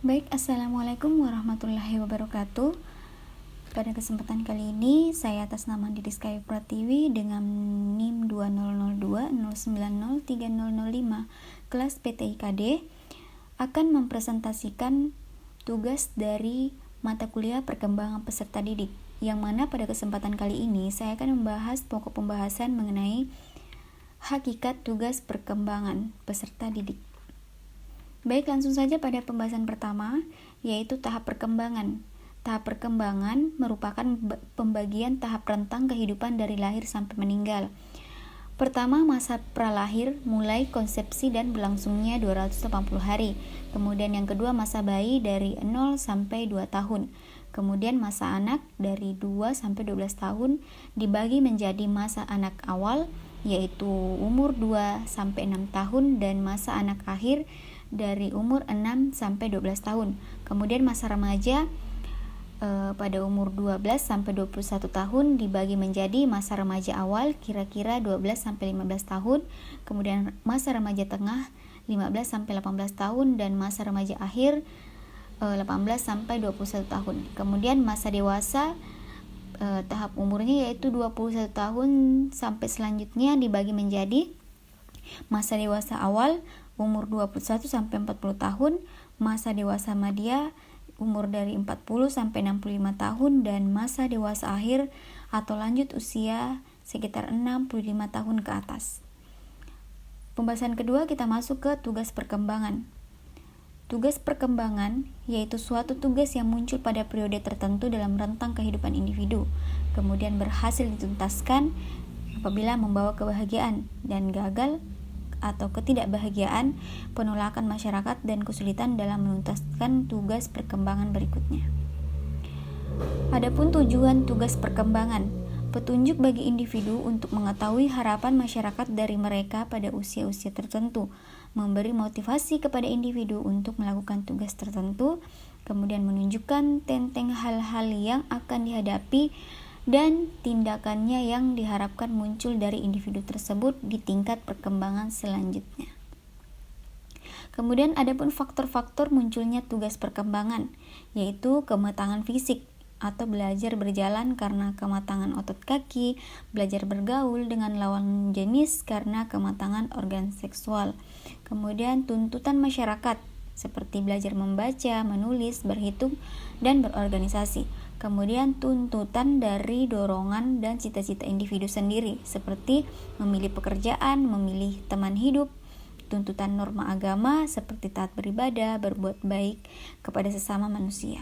Baik, Assalamualaikum warahmatullahi wabarakatuh. Pada kesempatan kali ini, saya atas nama Didiskaya Pratiwi dengan NIM 2002090305 kelas PTIKD akan mempresentasikan tugas dari mata kuliah perkembangan peserta didik, yang mana pada kesempatan kali ini saya akan membahas pokok pembahasan mengenai hakikat tugas perkembangan peserta didik. Baik, langsung saja pada pembahasan pertama, yaitu tahap perkembangan. Tahap perkembangan merupakan pembagian tahap rentang kehidupan dari lahir sampai meninggal. Pertama, masa pralahir, mulai konsepsi dan berlangsungnya 280 hari. Kemudian yang kedua, masa bayi dari 0 sampai 2 tahun. Kemudian masa anak dari 2 sampai 12 tahun dibagi menjadi masa anak awal, yaitu umur 2 sampai 6 tahun, dan masa anak akhir dari umur 6 sampai 12 tahun. Kemudian masa remaja pada umur 12 sampai 21 tahun dibagi menjadi masa remaja awal kira-kira 12 sampai 15 tahun, kemudian masa remaja tengah 15 sampai 18 tahun, dan masa remaja akhir 18 sampai 21 tahun. Kemudian masa dewasa tahap umurnya yaitu 21 tahun sampai selanjutnya dibagi menjadi masa dewasa awal umur 21 sampai 40 tahun, masa dewasa madya umur dari 40 sampai 65 tahun, dan masa dewasa akhir atau lanjut usia sekitar 65 tahun ke atas. Pembahasan kedua, kita masuk ke tugas perkembangan. Tugas perkembangan yaitu suatu tugas yang muncul pada periode tertentu dalam rentang kehidupan individu, kemudian berhasil dituntaskan apabila membawa kebahagiaan, dan gagal atau ketidakbahagiaan, penolakan masyarakat, dan kesulitan dalam menuntaskan tugas perkembangan berikutnya. Adapun tujuan tugas perkembangan, petunjuk bagi individu untuk mengetahui harapan masyarakat dari mereka pada usia-usia tertentu, memberi motivasi kepada individu untuk melakukan tugas tertentu, kemudian menunjukkan tenteng hal-hal yang akan dihadapi dan tindakannya yang diharapkan muncul dari individu tersebut di tingkat perkembangan selanjutnya. Kemudian adapun faktor-faktor munculnya tugas perkembangan, yaitu kematangan fisik atau belajar berjalan karena kematangan otot kaki, belajar bergaul dengan lawan jenis karena kematangan organ seksual. Kemudian tuntutan masyarakat seperti belajar membaca, menulis, berhitung, dan berorganisasi. Kemudian tuntutan dari dorongan dan cita-cita individu sendiri seperti memilih pekerjaan, memilih teman hidup, tuntutan norma agama seperti taat beribadah, berbuat baik kepada sesama manusia.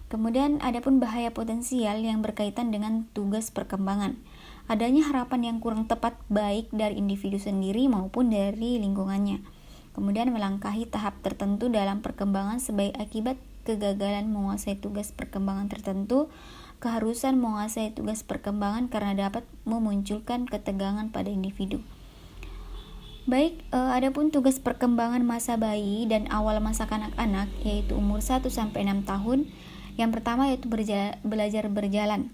Kemudian adapun bahaya potensial yang berkaitan dengan tugas perkembangan. Adanya harapan yang kurang tepat baik dari individu sendiri maupun dari lingkungannya. Kemudian melangkahi tahap tertentu dalam perkembangan sebagai akibat kegagalan menguasai tugas perkembangan tertentu, keharusan menguasai tugas perkembangan karena dapat memunculkan ketegangan pada individu. Baik, adapun tugas perkembangan masa bayi dan awal masa kanak-anak yaitu umur 1 sampai 6 tahun. Yang pertama yaitu belajar berjalan.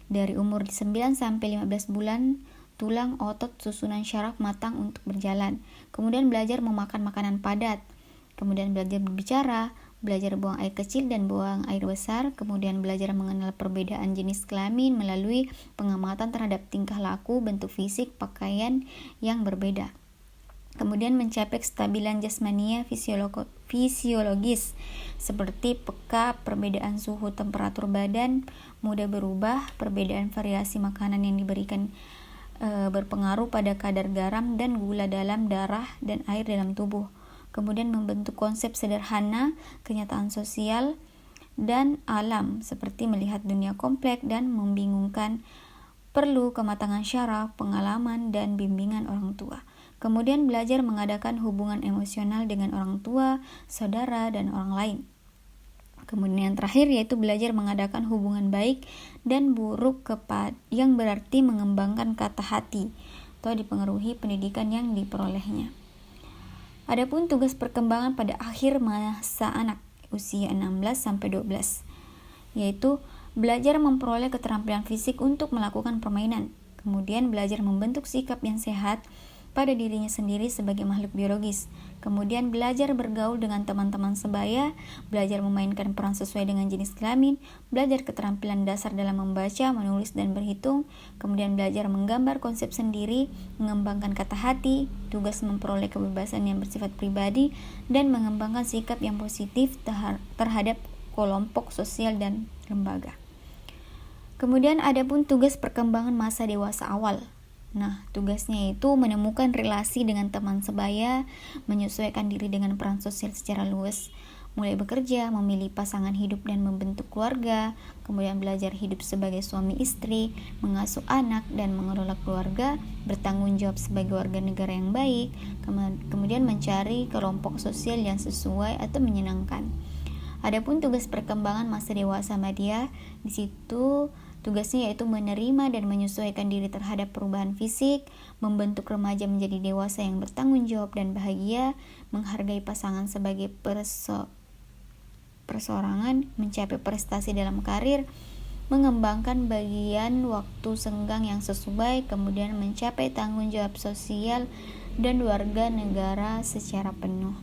Dari umur 9 sampai 15 bulan, tulang, otot, susunan syaraf matang untuk berjalan. Kemudian belajar memakan makanan padat. Kemudian belajar berbicara, belajar buang air kecil dan buang air besar, kemudian belajar mengenal perbedaan jenis kelamin melalui pengamatan terhadap tingkah laku, bentuk fisik, pakaian yang berbeda. Kemudian mencapai kestabilan jasmania fisiologis seperti peka, perbedaan suhu temperatur badan, mudah berubah, perbedaan variasi makanan yang diberikan berpengaruh pada kadar garam dan gula dalam darah dan air dalam tubuh. Kemudian membentuk konsep sederhana, kenyataan sosial, dan alam seperti melihat dunia kompleks dan membingungkan, perlu kematangan syaraf, pengalaman, dan bimbingan orang tua. Kemudian belajar mengadakan hubungan emosional dengan orang tua, saudara, dan orang lain. Kemudian yang terakhir yaitu belajar mengadakan hubungan baik dan buruk yang berarti mengembangkan kata hati atau dipengaruhi pendidikan yang diperolehnya. Adapun tugas perkembangan pada akhir masa anak usia 16 sampai 12 yaitu belajar memperoleh keterampilan fisik untuk melakukan permainan, kemudian belajar membentuk sikap yang sehat pada dirinya sendiri sebagai makhluk biologis. Kemudian belajar bergaul dengan teman-teman sebaya, belajar memainkan peran sesuai dengan jenis kelamin, belajar keterampilan dasar dalam membaca, menulis, dan berhitung, kemudian belajar menggambar konsep sendiri, mengembangkan kata hati, tugas memperoleh kebebasan yang bersifat pribadi, dan mengembangkan sikap yang positif terhadap kelompok sosial dan lembaga. Kemudian ada pun tugas perkembangan masa dewasa awal. Nah, tugasnya itu menemukan relasi dengan teman sebaya, menyesuaikan diri dengan peran sosial secara luas, mulai bekerja, memilih pasangan hidup dan membentuk keluarga, kemudian belajar hidup sebagai suami istri, mengasuh anak dan mengelola keluarga, bertanggung jawab sebagai warga negara yang baik, kemudian mencari kelompok sosial yang sesuai atau menyenangkan. Adapun tugas perkembangan masa dewasa madya, di situ tugasnya yaitu menerima dan menyesuaikan diri terhadap perubahan fisik, membentuk remaja menjadi dewasa yang bertanggung jawab dan bahagia, menghargai pasangan sebagai perseorangan, mencapai prestasi dalam karir, mengembangkan bagian waktu senggang yang sesuai, kemudian mencapai tanggung jawab sosial dan warga negara secara penuh.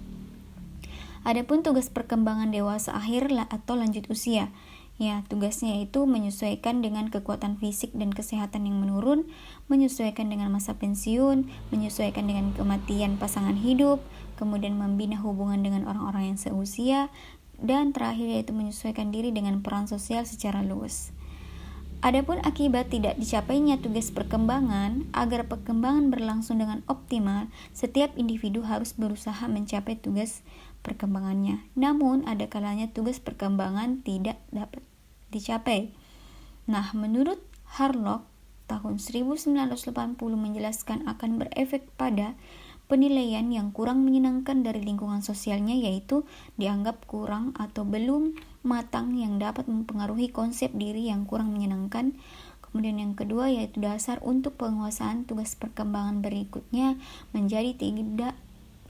Adapun tugas perkembangan dewasa akhir atau lanjut usia, ya, tugasnya itu menyesuaikan dengan kekuatan fisik dan kesehatan yang menurun, menyesuaikan dengan masa pensiun, menyesuaikan dengan kematian pasangan hidup, kemudian membina hubungan dengan orang-orang yang seusia, dan terakhir yaitu menyesuaikan diri dengan peran sosial secara luas. Adapun akibat tidak dicapainya tugas perkembangan, agar perkembangan berlangsung dengan optimal, setiap individu harus berusaha mencapai tugas perkembangannya. Namun, ada kalanya tugas perkembangan tidak dapat dicapai. Nah, menurut Harlock, tahun 1980 menjelaskan akan berefek pada penilaian yang kurang menyenangkan dari lingkungan sosialnya, yaitu dianggap kurang atau belum matang yang dapat mempengaruhi konsep diri yang kurang menyenangkan. Kemudian yang kedua yaitu dasar untuk penguasaan tugas perkembangan berikutnya menjadi tidak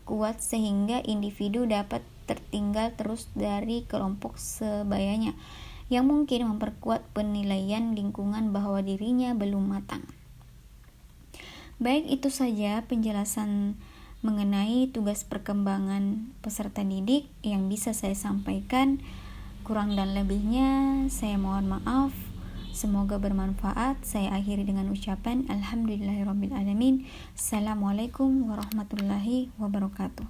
kuat sehingga individu dapat tertinggal terus dari kelompok sebayanya, yang mungkin memperkuat penilaian lingkungan bahwa dirinya belum matang. Baik, itu saja penjelasan mengenai tugas perkembangan peserta didik yang bisa saya sampaikan. Kurang dan lebihnya saya mohon maaf. Semoga bermanfaat. Saya akhiri dengan ucapan Alhamdulillahirrabbilalamin. Assalamualaikum warahmatullahi wabarakatuh.